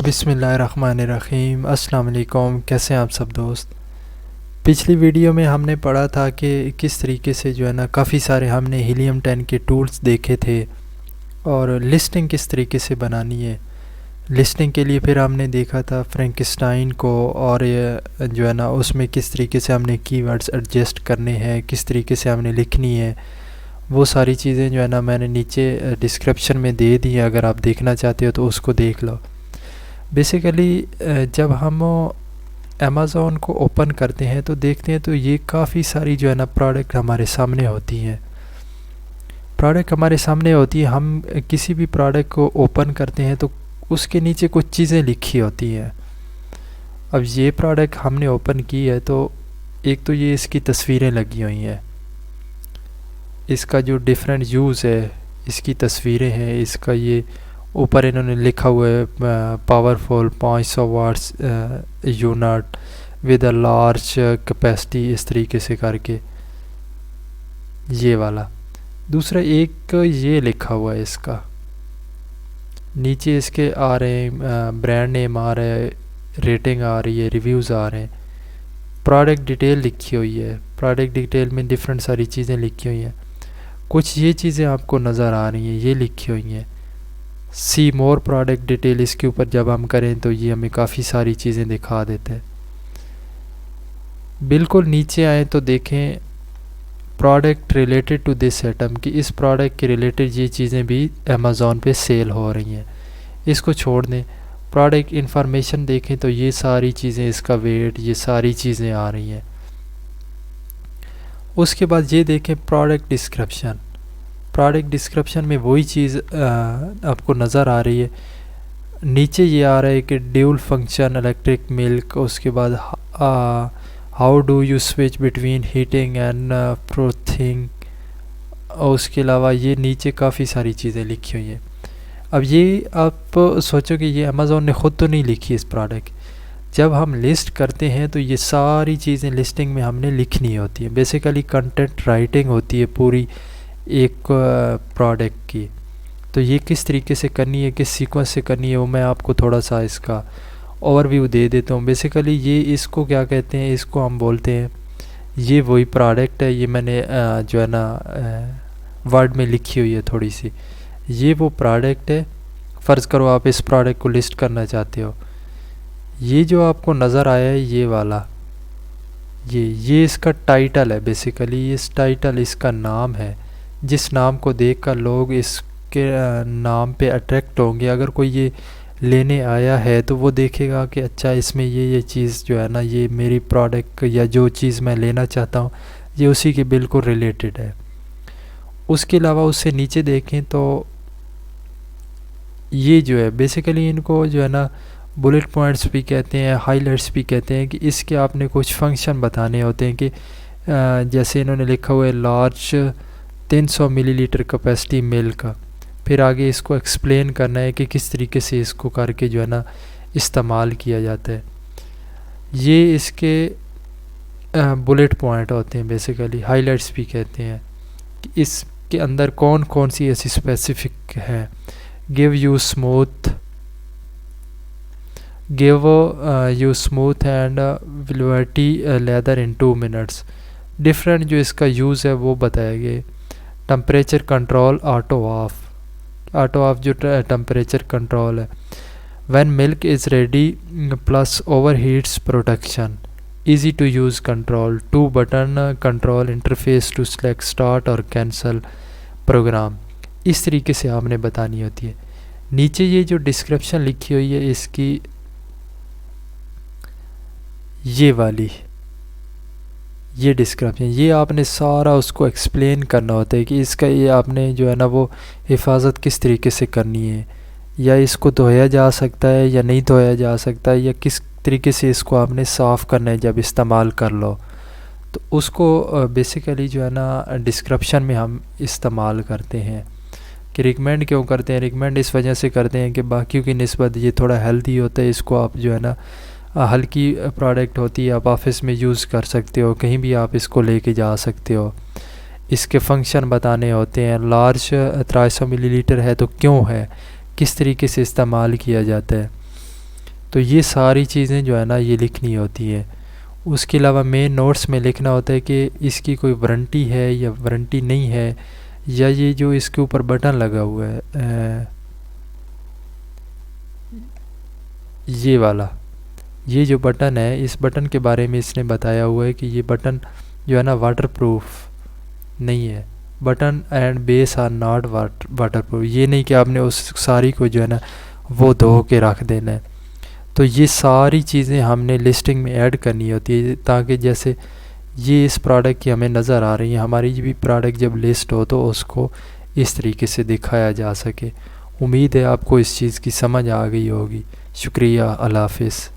بسم اللہ الرحمن الرحیم۔ السلام علیکم، کیسے ہیں آپ سب دوست؟ پچھلی ویڈیو میں ہم نے پڑھا تھا کہ کس طریقے سے کافی سارے ہم نے ہیلیم 10 کے ٹولز دیکھے تھے اور لسٹنگ کس طریقے سے بنانی ہے۔ لسٹنگ کے لیے پھر ہم نے دیکھا تھا فرینکسٹائن کو، اور اس میں کس طریقے سے ہم نے کی ورڈز ایڈجسٹ کرنے ہیں، کس طریقے سے ہم نے لکھنی ہے۔ وہ ساری چیزیں میں نے نیچے ڈسکرپشن میں دے دی ہیں، اگر آپ دیکھنا چاہتے ہو تو اس کو دیکھ لو۔ بیسیکلی جب ہم امیزون کو اوپن کرتے ہیں تو دیکھتے ہیں تو یہ کافی ساری پروڈکٹ ہمارے سامنے ہوتی ہیں۔ ہم کسی بھی پروڈکٹ کو اوپن کرتے ہیں تو اس کے نیچے کچھ چیزیں لکھی ہوتی ہیں۔ اب یہ پروڈکٹ ہم نے اوپن کی ہے تو ایک تو یہ اس کی تصویریں لگی ہوئی ہیں، اس کا جو ڈیفرنٹ یوز ہے، اس کی تصویریں ہیں، اس کا یہ اوپر انہوں نے لکھا ہوا ہے powerful 500 watts unit with a large capacity, اس طریقے سے کر کے یہ والا۔ دوسرا ایک یہ لکھا ہوا ہے، اس کا نیچے اس کے آ رہے ہیں برانڈ نیم آ رہا ہے، ریٹنگ آ رہی ہے، ریویوز آ رہے ہیں، پروڈکٹ ڈیٹیل لکھی ہوئی ہے۔ پروڈکٹ ڈیٹیل میں ڈیفرنٹ ساری چیزیں لکھی ہوئی ہیں۔ کچھ یہ چیزیں آپ کو نظر آ رہی ہیں، یہ لکھی ہوئی ہیں۔ سی مور پروڈکٹ ڈیٹیل، اس کے اوپر جب ہم کریں تو یہ ہمیں کافی ساری چیزیں دکھا دیتے ہیں۔ بالکل نیچے آئیں تو دیکھیں product related to this item, کہ اس پروڈکٹ کے ریلیٹڈ یہ چیزیں بھی امیزون پہ سیل ہو رہی ہیں۔ اس کو چھوڑ دیں، پروڈکٹ انفارمیشن دیکھیں تو یہ ساری چیزیں، اس کا ویٹ، یہ ساری چیزیں آ رہی ہیں۔ اس کے بعد یہ دیکھیں پروڈکٹ ڈسکرپشن۔ پروڈکٹ ڈسکرپشن میں وہی چیز آپ کو نظر آ رہی ہے۔ نیچے یہ آ رہا ہے کہ ڈیول فنکشن الیکٹرک ملک، اس کے بعد how do you switch between heating and frothing, اور اس کے علاوہ یہ نیچے کافی ساری چیزیں لکھی ہوئی ہیں۔ اب یہ آپ سوچو کہ یہ امیزون نے خود تو نہیں لکھی اس پروڈکٹ، جب ہم لسٹ کرتے ہیں تو یہ ساری چیزیں لسٹنگ میں ہم نے لکھنی ہوتی ہیں۔ بیسیکلی کنٹینٹ رائٹنگ ہوتی ہے پوری ایک پروڈکٹ کی، تو یہ کس طریقے سے کرنی ہے، کس سیکوینس سے کرنی ہے، وہ میں آپ کو تھوڑا سا اس کا اوور ویو دے دیتا ہوں۔ بیسیکلی یہ اس کو کیا کہتے ہیں، اس کو ہم بولتے ہیں، یہ وہی پروڈکٹ ہے، یہ میں نے ورڈ میں لکھی ہوئی ہے تھوڑی سی۔ یہ وہ پروڈکٹ ہے، فرض کرو آپ اس پروڈکٹ کو لسٹ کرنا چاہتے ہو۔ یہ جو آپ کو نظر آیا ہے یہ والا، یہ اس کا ٹائٹل ہے۔ بیسیکلی اس ٹائٹل اس کا نام ہے، جس نام کو دیکھ کر لوگ اس کے نام پہ اٹریکٹ ہوں گے۔ اگر کوئی یہ لینے آیا ہے تو وہ دیکھے گا کہ اچھا اس میں یہ چیز یہ میری پروڈکٹ یا جو چیز میں لینا چاہتا ہوں یہ اسی کے بالکل ریلیٹڈ ہے۔ اس کے علاوہ اس سے نیچے دیکھیں تو یہ جو ہے بیسیکلی ان کو بلٹ پوائنٹس بھی کہتے ہیں، ہائی لائٹس بھی کہتے ہیں، کہ اس کے آپ نے کچھ فنکشن بتانے ہوتے ہیں، کہ جیسے انہوں نے لکھا ہوا ہے لارج 300 ملی لیٹر کیپیسٹی ملک، پھر آگے اس کو ایکسپلین کرنا ہے کہ کس طریقے سے اس کو کر کے استعمال کیا جاتا ہے۔ یہ اس کے بلٹ پوائنٹ ہوتے ہیں، بیسیکلی ہائی لائٹس بھی کہتے ہیں، کہ اس کے اندر کون کون سی ایسی اسپیسیفک ہے۔ Give you smooth and velvety lather in 2 minutes. Different جو اس کا یوز ہے وہ بتایا گیا۔ ٹمپریچر کنٹرول آٹو آف جو ٹمپریچر کنٹرول ہے۔ When milk is ready plus over heats protection, easy to use control, 2 button control interface to select start اور کینسل پروگرام۔ اس طریقے سے آپ نے بتانی ہوتی ہے۔ نیچے یہ جو ڈسکرپشن لکھی ہوئی ہے اس کی، یہ والی، یہ ڈسکرپشن، یہ آپ نے سارا اس کو ایکسپلین کرنا ہوتا ہے کہ اس کا یہ آپ نے وہ حفاظت کس طریقے سے کرنی ہے، یا اس کو دھویا جا سکتا ہے یا نہیں دھویا جا سکتا ہے، یا کس طریقے سے اس کو آپ نے صاف کرنا ہے جب استعمال کر لو، تو اس کو بیسیکلی ڈسکرپشن میں ہم استعمال کرتے ہیں۔ کہ ریکمینڈ کیوں کرتے ہیں؟ ریکمینڈ اس وجہ سے کرتے ہیں کہ باقیوں کی نسبت یہ تھوڑا ہیلدی ہوتا ہے، اس کو آپ ہلکی پروڈکٹ ہوتی ہے، آپ آفس میں یوز کر سکتے ہو، کہیں بھی آپ اس کو لے کے جا سکتے ہو۔ اس کے فنکشن بتانے ہوتے ہیں۔ لارج 300 ملی لیٹر ہے تو کیوں ہے، کس طریقے سے استعمال کیا جاتا ہے۔ تو یہ ساری چیزیں جو ہے نا یہ لکھنی ہوتی ہیں. اس کے علاوہ مین نوٹس میں لکھنا ہوتا ہے کہ اس کی کوئی وارنٹی ہے یا وارنٹی نہیں ہے، یا یہ جو اس کے اوپر بٹن لگا ہوا ہے یہ والا، یہ جو بٹن ہے اس بٹن کے بارے میں اس نے بتایا ہوا ہے کہ یہ بٹن جو ہے نا واٹر پروف نہیں ہے. Button and base are not waterproof, یہ نہیں کہ آپ نے اس ساری کو جو ہے نا وہ دھو کے رکھ دینا ہے. تو یہ ساری چیزیں ہم نے لسٹنگ میں ایڈ کرنی ہوتی ہے تاکہ جیسے یہ اس پروڈکٹ کی ہمیں نظر آ رہی ہیں، ہماری بھی پروڈکٹ جب لسٹ ہو تو اس کو اس طریقے سے دکھایا جا سکے. امید ہے آپ کو اس چیز کی سمجھ آ گئی ہوگی. شکریہ. اللہ حافظ.